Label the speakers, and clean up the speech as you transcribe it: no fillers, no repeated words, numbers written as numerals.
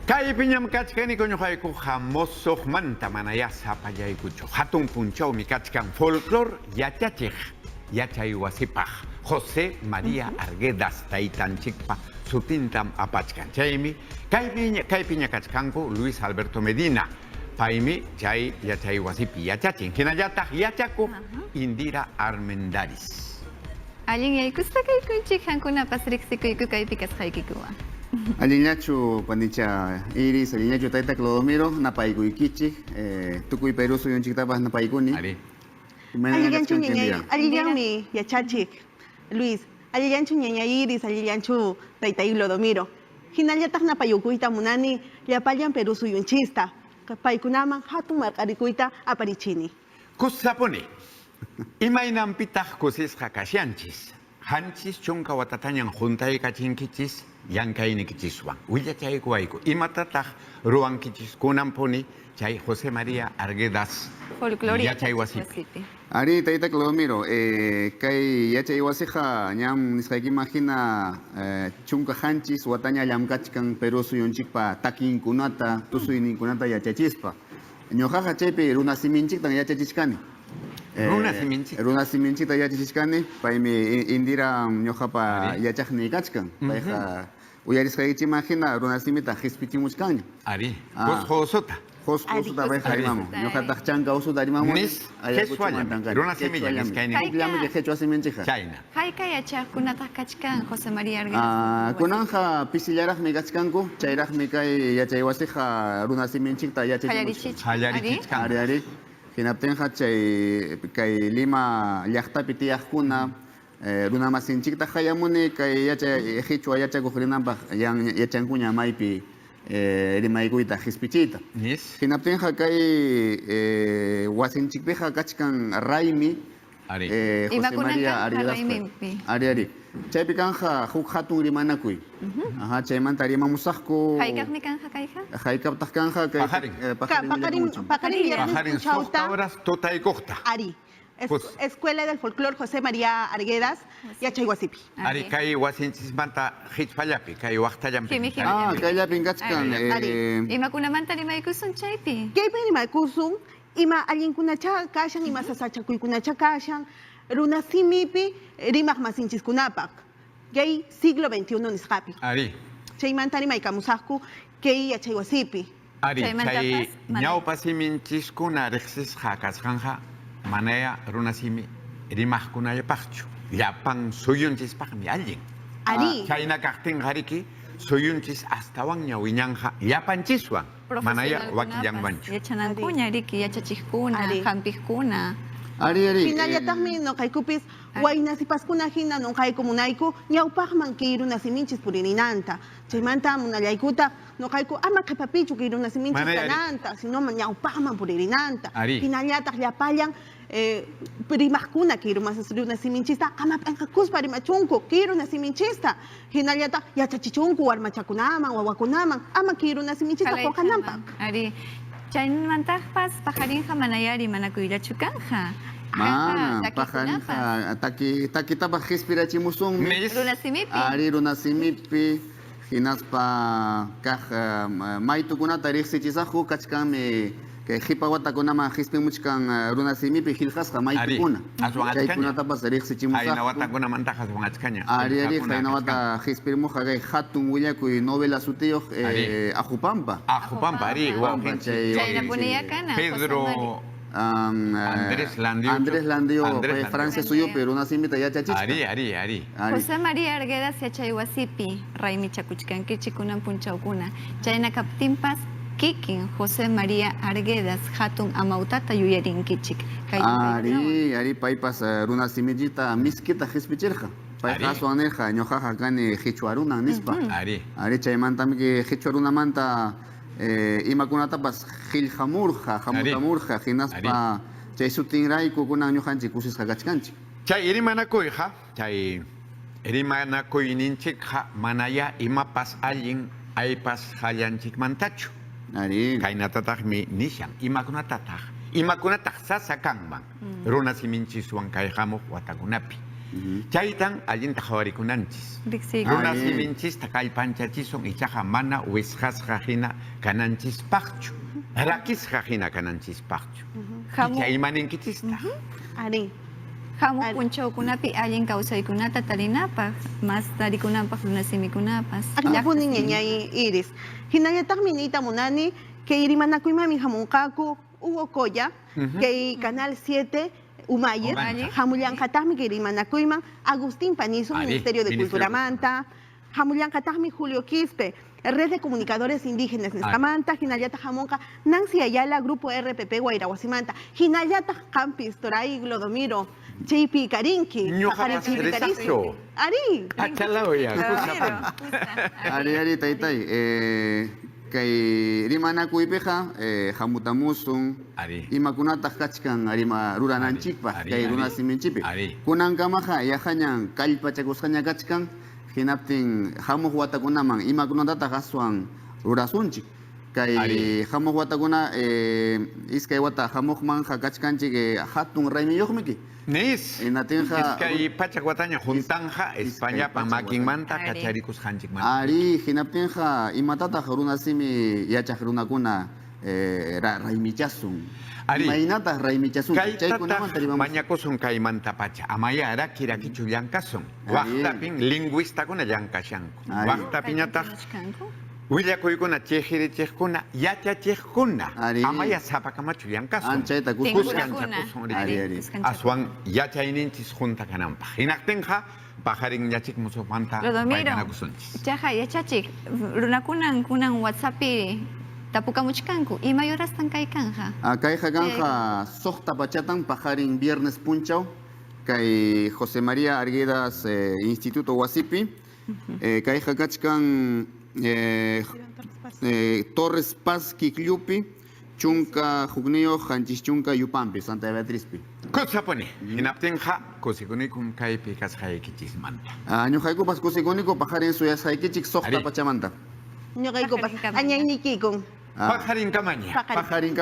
Speaker 1: Kay piñam kachkani koñohayku hamosoq manta manaya sapallaykuchu. Hatun punchawmi kachkan folclor yachachik yachay wasipaj. José María Arguedas taytanchikpa sutintam apachkan. Chaymi kay piña kachkanku Luis Alberto Medina. Paymi chay yachay wasipi yachachin. Hinallataq yachaku Indira Armendáriz.
Speaker 2: Allin yaykuspa kaykunchik hankunapas riqsikuyku kaypi kasqaykikuwan.
Speaker 3: Aliñachu panicha Iris, aliñachu Tayta Clodomiro, napaykuykichik, tukuy Perú suyunchiktapas napaykuni.
Speaker 4: Alillanchu ñaña, alillanmi yachachik, Luis, alillanchu ñaña Iris, alillanchu Tayta Clodomiro. Hinallataq napayukuyta munani, llapallan Perú suyunchista, paykunaman hatun marqarikuyta aparichini.
Speaker 1: Kusapuni, imaynampitaq kusisqa kashanchis. Hanchis chunka watatañan juntaykachinkichiswan llankaynikichiswan willachaykuwayku imatataq ruwankichis kunampuni chay José María Arguedas yachay wasipi.
Speaker 3: Ari Tayta Clodomiro, kay yachay wasiqa ñam nisqaykimajina chunka hanchis wataña llamkachkan Perú suyunchikpa takinkunata tusuyninkunata yachachispa. Ñuqaqa chaypi runasimintchiktan yachachishkani. Runa siminchita yachachishkani, paymi Indira ñuqapa yachaqni kachkan. Payqa uyarisqaychimajina runa simita hispichimuchkani.
Speaker 1: Ari, hosota.
Speaker 3: Hosota payqa rimamun. Ñuqataq chanka usuta rimamun.
Speaker 1: Nis, quechua runa similla niskayni.
Speaker 3: Llami quechua siminchija.
Speaker 1: Chayna.
Speaker 2: Hayka yachaqkunataq kachkan José María Arguedas.
Speaker 3: Kunanja pisillaraqmi kachkanku, chayraqmi kay yachay wasiqa runa siminchikta yachachimuchkan.
Speaker 1: Hallarichichkan.
Speaker 3: Ari. Hinaptinqa kay Lima llaqtapi tiyaqkuna runa masinchikta hayamuni kay Qichwa yachakuq rinanpaq yachankuña maypi rimaykuyta hispichiyta. Hinaptinqa kay wasinchikpiqa kachkan Raymi José María Arguedaspa. Ari. Chaypi kanja huk hatun rimanakuy. Chaymanta rimamusaqku.
Speaker 2: Haykaqmi kanja kayqa?
Speaker 3: Haykaptaq kanja kay
Speaker 4: Pajarin
Speaker 1: horas totaykuqta.
Speaker 4: Ari. Escuela del Folclor José María Arguedas, yachay wasipi.
Speaker 1: Ari kay wasinchismanta hichpallapi, kay waqtallampi.
Speaker 3: Kayllapin kachkan.
Speaker 2: Imakunamanta rimaykusun chaypi.
Speaker 4: Kaypi rimaykusun, ima allinkunacha kashan, ima sasachakuykunacha kashan, runa simipi rimaq masinchiskunapaq. Kay siglo XXI nisqapi.
Speaker 1: Ari.
Speaker 4: Chaymanta rimaykamusaqku kay yachay wasipi.
Speaker 1: Ari, chay ñawpa siminchiskuna riqsisqa kasqanja manaya runasimi rimaqkunallapaqchu. Llapan suyunchispaqmi allin.
Speaker 4: Ari.
Speaker 1: Chayna kaqtin qariki suyunchis astawan ñawiñanja llapanchiswan. Manaya wakillanmanchu.
Speaker 2: Yachanankuña riki yachachiqkuna, hampiqkuna.
Speaker 3: Ari.
Speaker 4: Hinallataqmi noqaykupis waynasipaskuna hina noqayku munayku ñawpaqman kay runasiminchis puririnanta. Chaymanta munallaykuta noqayku ama qhipapichu kay runasiminchis kananta, sino ñawpaqman puririnanta. Hinallataq llapallan rimaqkuna kay runasiminchista ama p'inqakuspa rimachunku kay runasiminchista. Hinallataq yachachichunku warmachakunaman, wawakunaman ama kay runasiminchista qoqananpaq.
Speaker 2: Ari. Chaymantaqpas pajarinqa manayari manakuyllachu kanja.
Speaker 3: Mana, pajarinqa takitapas hispirachimusunmi.
Speaker 2: Runasimipi.
Speaker 3: Ari runasimipi hinaspa kaq maytukunata riqsichisaqku kachkanmi kay qipa watakunaman hispimuchkan runasimipi qillqasqa maytukuna. Chaykunatapas riqsichimusaqku.
Speaker 1: Hayna watakunamanta aswan achkaña.
Speaker 3: Ari hayna wata hispirimuqa kay hatun willakuy novela sutiyuq Ajupampa.
Speaker 1: Ari.
Speaker 2: Chayna puniyakana.
Speaker 1: Pedro Andrés
Speaker 3: Landio Francia suyupi runasimita yachachichka.
Speaker 1: Ari.
Speaker 2: José María Arguedas yachay wasipi raymi chakuchkankichik kunan punchawkuna. Chayna kaptinpas kikin José María Arguedas hatun amautata yuyarinkichik.
Speaker 3: Ari paypas runasimillita miskita hispichirqa. Payqa aswanirqa ñuqaqa kani Qichwa runan nispa. Ari chaymantami Qichwa runamanta imakunatapas qillqamurqa, hamutamurqa, hinaspa chay sutinrayku kunan ñuqanchik kusisqa kachkanchik.
Speaker 1: Chay irimanakuyqa, chay irimanakuyninchikqa manaya imapas allin aypas hallanchikmantachu. Kaynatataqmi nishan, imakunataq sasa kanman runasiminchikwan kay hamuq watakunapi. Chaytan allinta qhawarikunanchis.
Speaker 2: Riqsiyku.
Speaker 1: Runa
Speaker 3: Ari.
Speaker 1: siminchista kallpanchachison ichaqa mana wisqasqa hina kananchispaqchu. Rakisqa hina kananchispaqchu.
Speaker 2: Hamu,
Speaker 1: Chay imaninkichista.
Speaker 4: Ari.
Speaker 2: hamu punchawkunapi allin kawsaykunata tarinapaq, mas tarikunapaq runasimikunapas.
Speaker 4: Aknapunin ñañay Iris. Hinallataq minita munani que irimanakuymanmi hamunqaku Hugo Coya, que Canal 7 Umayer,
Speaker 1: Umayer.
Speaker 4: Hamullanqataqmi que irimanakuyman Agustín Panizo,
Speaker 1: Ari,
Speaker 4: Ministerio de
Speaker 1: Ministerio
Speaker 4: Cultura Manta, Hamullanqataqmi Julio Quispe, Red de Comunicadores Indígenas Nescamanta, Hinallataq hamunqa Nancy Ayala, Grupo RPP Guairahuasimanta, Hinallataq Campis, Toray, Glodomiro, Cheipi Karinki,
Speaker 1: Ñuqapas riqsaqchu.
Speaker 4: Ari.
Speaker 1: Achalawya,
Speaker 2: Claro,
Speaker 1: kusapan.
Speaker 3: Ari taytay, kay rimanakuypiqa hamutamusun
Speaker 1: Ari.
Speaker 3: imakunataq kachkan arima rurananchikpaq
Speaker 1: Ari,
Speaker 3: kay
Speaker 1: ari.
Speaker 3: runasimilchipi.
Speaker 1: Ari.
Speaker 3: Kunankamaqa yahañan kallpachakusqaña kachkan hinaptin hamuq watakunaman imakunatataq aswan rurasunchik. Kay
Speaker 1: Ari.
Speaker 3: hamuq watakuna iskay wata hamuqmanqa kachkanchik hatun raymiyuqmiki.
Speaker 1: Nis.
Speaker 3: Inatinqa
Speaker 1: Iskay pachak wataña juntanja España pa makinmanta
Speaker 2: Ari.
Speaker 1: kacharikus hanchikmanta.
Speaker 3: Ari hinaptinqa imatataq runasimi yachaq runakuna raymichasun.
Speaker 1: Ari.
Speaker 3: Imaynataq raymichasun.
Speaker 1: Kaytataq mañakusun kaymanta pacha. Amayara kirakichu llankasun.
Speaker 3: Ari.
Speaker 1: Waqtapin lingüistakuna llankashanku.
Speaker 3: Ari.
Speaker 1: Waqtapiñataq willakuykuna chihirichiqkuna yachachiqkuna.
Speaker 3: Ari.
Speaker 1: Amaya sapakamachu llankasun.
Speaker 3: Anchayta
Speaker 1: Kuskancha
Speaker 3: kusqusqa.
Speaker 1: kusun
Speaker 3: Ari, ari.
Speaker 1: Aswan yachayninchis junta kananpaq. Hinaqtinqa pajarin yachik musumanta
Speaker 2: Rodomiro,
Speaker 1: paykanakusunchis.
Speaker 2: chaja yachachik, runakunan kunan WhatsAppi tapukamuchkanku, ima yurastan kaykanja.
Speaker 3: Kayqa kanqa suqta pachatan pajarin viernes punchaw kay José María Arguedas Instituto Wasipi. Kayqa kachkan Torres Paz Kiklyupi, chunka hukniyo hanchis chunka Yupampi, Santa Beatrizpi.
Speaker 1: Kusapuni. Hinaptinqa kusikunikum kaypi kasqaykichismanta.
Speaker 3: Ñuqaykupas kusikuniku pajarin suyasqaykichik suqta
Speaker 1: Ari.
Speaker 3: pachamanta.
Speaker 4: Ñuqaykupas
Speaker 2: Pajarin kamaña.
Speaker 4: añaynikikun.
Speaker 1: Pajarin kamaña.
Speaker 3: Pajarin